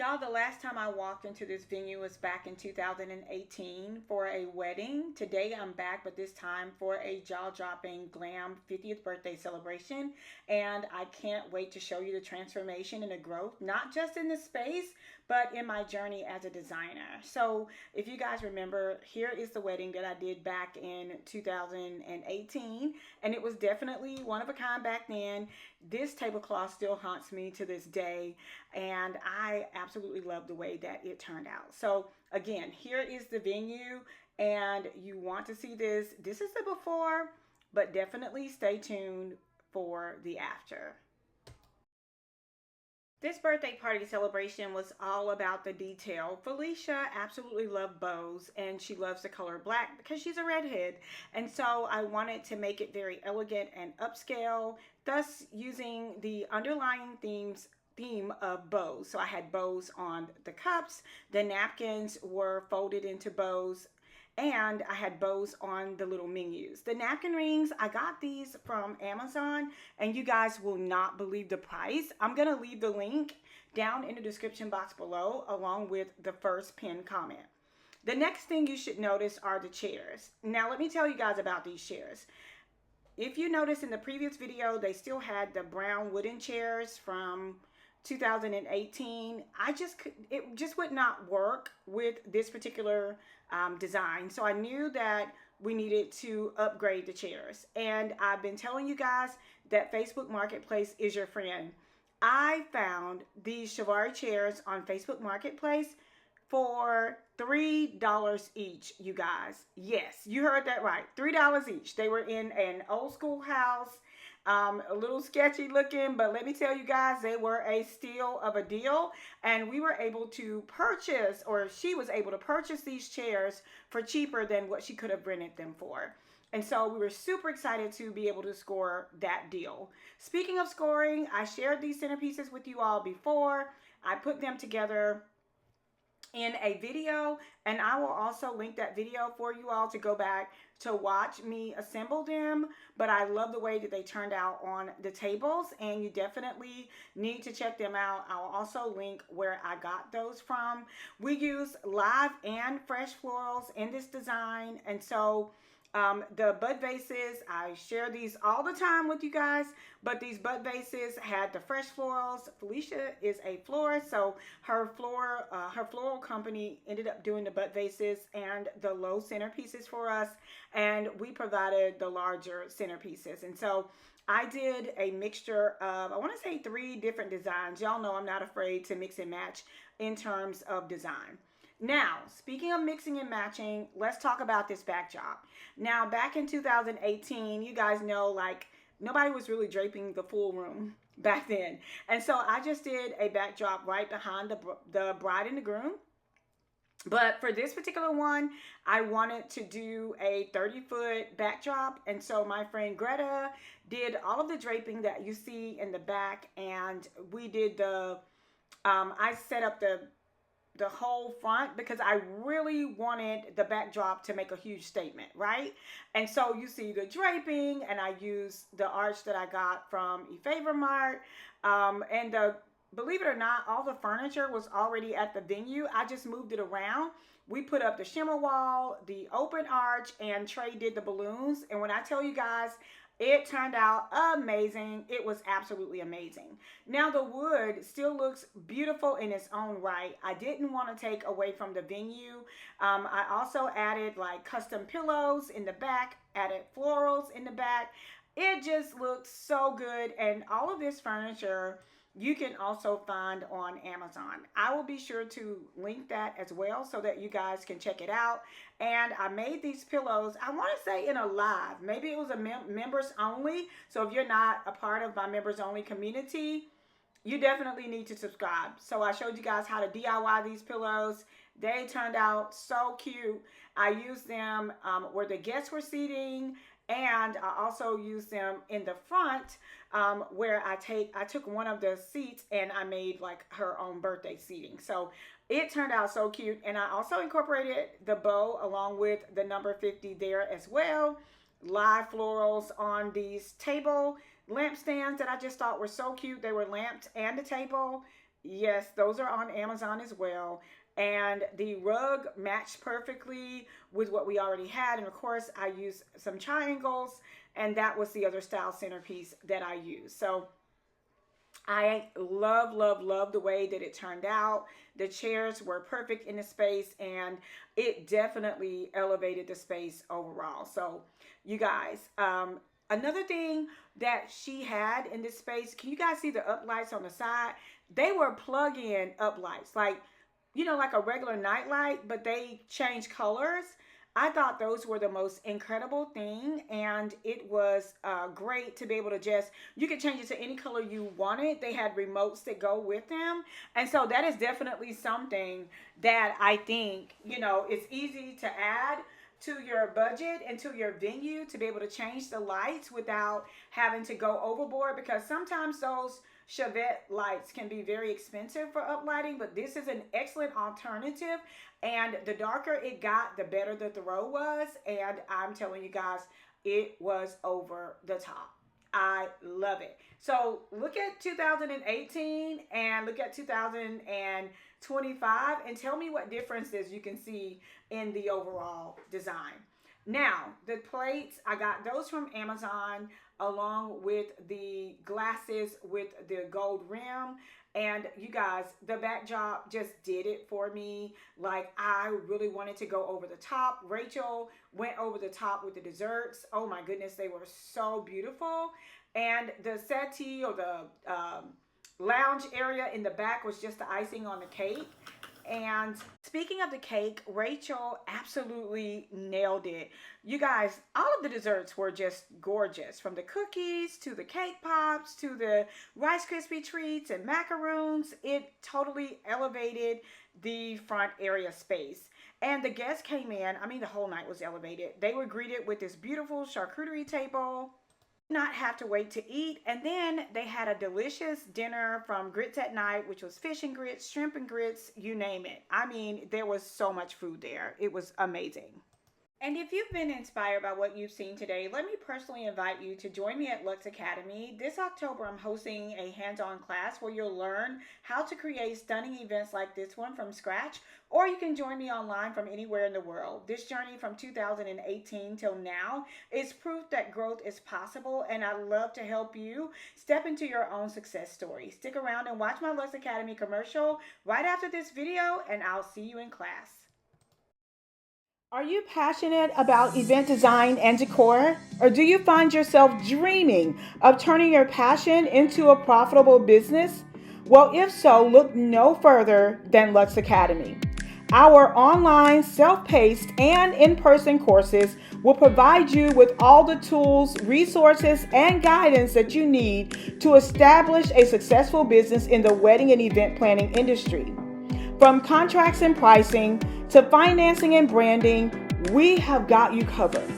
Y'all, the last time I walked into this venue was back in 2018 for a wedding. Today I'm back, but this time for a jaw-dropping glam 50th birthday celebration. And I can't wait to show you the transformation and the growth, not just in the space, but in my journey as a designer. So if you guys remember, here is the wedding that I did back in 2018. And it was definitely one of a kind back then. This tablecloth still haunts me to this day. And I absolutely love the way that it turned out. So again, here is the venue, and you want to see this. This is the before, but definitely stay tuned for the after. This birthday party celebration was all about the detail. Felicia absolutely loved bows, and she loves the color black because she's a redhead. And so I wanted to make it very elegant and upscale, thus using the underlying theme of bows. So I had bows on the cups, the napkins were folded into bows, and I had bows on the little menus. The napkin rings, I got these from Amazon, and you guys will not believe the price. I'm gonna leave the link down in the description box below, along with the first pinned comment. The next thing you should notice are the chairs. Now let me tell you guys about these chairs. If you notice in the previous video, they still had the brown wooden chairs from 2018. It just would not work with this particular design. So I knew that we needed to upgrade the chairs. And I've been telling you guys that Facebook Marketplace is your friend. I found these Chiavari chairs on Facebook Marketplace for $3 each, you guys. Yes, you heard that right. $3 each. They were in an old school house. A little sketchy looking, but let me tell you guys, they were a steal of a deal, and we were able to purchase, or she was able to purchase these chairs for cheaper than what she could have rented them for. And so we were super excited to be able to score that deal. Speaking of scoring, I shared these centerpieces with you all before. I put them together in a video, and I will also link that video for you all to go back to watch me assemble them. But I love the way that they turned out on the tables, and you definitely need to check them out. I'll also link where I got those from. We use live and fresh florals in this design, and so the bud vases, I share these all the time with you guys, but these bud vases had the fresh florals. Felicia is a florist, so her floral company ended up doing the bud vases and the low centerpieces for us, and we provided the larger centerpieces. And so I did a mixture of, I want to say 3 different designs. Y'all know I'm not afraid to mix and match in terms of design. Now, speaking of mixing and matching, let's talk about this backdrop. Now, back in 2018, you guys know, like, nobody was really draping the full room back then. And so I just did a backdrop right behind the bride and the groom. But for this particular one, I wanted to do a 30-foot backdrop. And so my friend Greta did all of the draping that you see in the back. And we did I set up the whole front because I really wanted the backdrop to make a huge statement, right? And so you see the draping, and I used the arch that I got from eFavorMart, and believe it or not, all the furniture was already at the venue. I just moved it around. We put up the shimmer wall, the open arch, and Trey did the balloons. And when I tell you guys, it turned out amazing. It was absolutely amazing. Now the wood still looks beautiful in its own right. I didn't want to take away from the venue. I also added like custom pillows in the back, added florals in the back. It just looked so good, and all of this furniture you can also find on Amazon. I will be sure to link that as well so that you guys can check it out. And I made these pillows, I want to say in a live. Maybe it was a members only. So if you're not a part of my members only community, you definitely need to subscribe. So I showed you guys how to DIY these pillows. They turned out so cute. I used them where the guests were seating, and I also used them in the front where I took one of the seats and I made like her own birthday seating. So it turned out so cute. And I also incorporated the bow along with the number 50 there as well. Live florals on these table lampstands that I just thought were so cute. They were lamps and a table. Yes, those are on Amazon as well. And the rug matched perfectly with what we already had. And of course, I used some triangles, and that was the other style centerpiece that I used. So I love, love, love the way that it turned out. The chairs were perfect in the space, and it definitely elevated the space overall. So, you guys, another thing that she had in this space, can you guys see the up lights on the side? They were plug-in up lights, like, you know, like a regular night light, but they change colors. I thought those were the most incredible thing, and it was great to be able to just, you could change it to any color you wanted. They had remotes that go with them, and so that is definitely something that I think, you know, it's easy to add to your budget and to your venue to be able to change the lights without having to go overboard, because sometimes those Chevette lights can be very expensive for uplighting, but this is an excellent alternative. And the darker it got, the better the throw was. And I'm telling you guys, it was over the top. I love it. So look at 2018 and look at 2025 and tell me what differences you can see in the overall design. Now, the plates, I got those from Amazon along with the glasses with the gold rim. And you guys, the backdrop just did it for me. Like, I really wanted to go over the top. Rachel went over the top with the desserts. Oh my goodness, they were so beautiful. And the settee or the lounge area in the back was just the icing on the cake. And speaking of the cake, Rachel absolutely nailed it. You guys, all of the desserts were just gorgeous, from the cookies to the cake pops to the Rice Krispie treats and macaroons. It totally elevated the front area space. And the guests came in, I mean, the whole night was elevated. They were greeted with this beautiful charcuterie table. Not have to wait to eat. And then they had a delicious dinner from Grits at Night, which was fish and grits, shrimp and grits, you name it. I mean, there was so much food there. It was amazing. And if you've been inspired by what you've seen today, let me personally invite you to join me at Luxe Academy. This October, I'm hosting a hands-on class where you'll learn how to create stunning events like this one from scratch, or you can join me online from anywhere in the world. This journey from 2018 till now is proof that growth is possible, and I'd love to help you step into your own success story. Stick around and watch my Luxe Academy commercial right after this video, and I'll see you in class. Are you passionate about event design and decor? Or do you find yourself dreaming of turning your passion into a profitable business? Well, if so, look no further than Luxe Academy. Our online, self-paced, and in-person courses will provide you with all the tools, resources, and guidance that you need to establish a successful business in the wedding and event planning industry. From contracts and pricing to financing and branding, we have got you covered.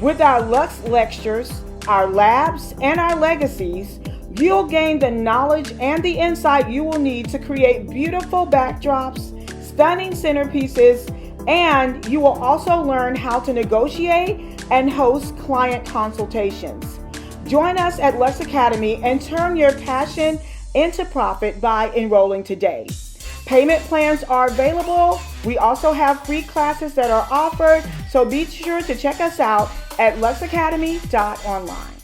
With our Luxe lectures, our labs, and our legacies, you'll gain the knowledge and the insight you will need to create beautiful backdrops, stunning centerpieces, and you will also learn how to negotiate and host client consultations. Join us at Luxe Academy and turn your passion into profit by enrolling today. Payment plans are available. We also have free classes that are offered, so be sure to check us out at luxeacademy.online.